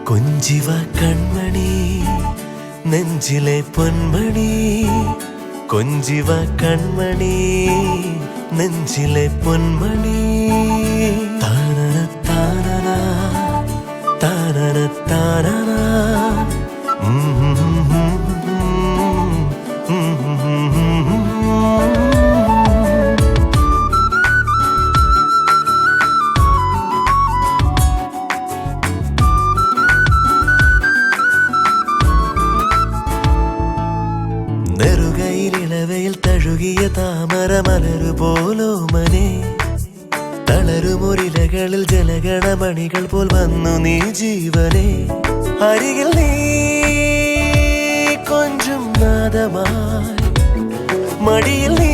കൊഞ്ചിവ കൺമണി നെഞ്ചിലെ പൊന്മണി കൊഞ്ചിവ കൺമണി നെഞ്ചിലെ പൊന്മണി താനന താനന താനന താനന നെറുകയിലിളവയിൽ തഴുകിയ താമര മലരു പോലോമനെ തളരുമൊരിലകളിൽ ജലഗണമണികൾ പോൽ വന്നു നീ ജീവനെ അരികിൽ നീ കൊഞ്ചും നാദമായി മടിയിൽ നീ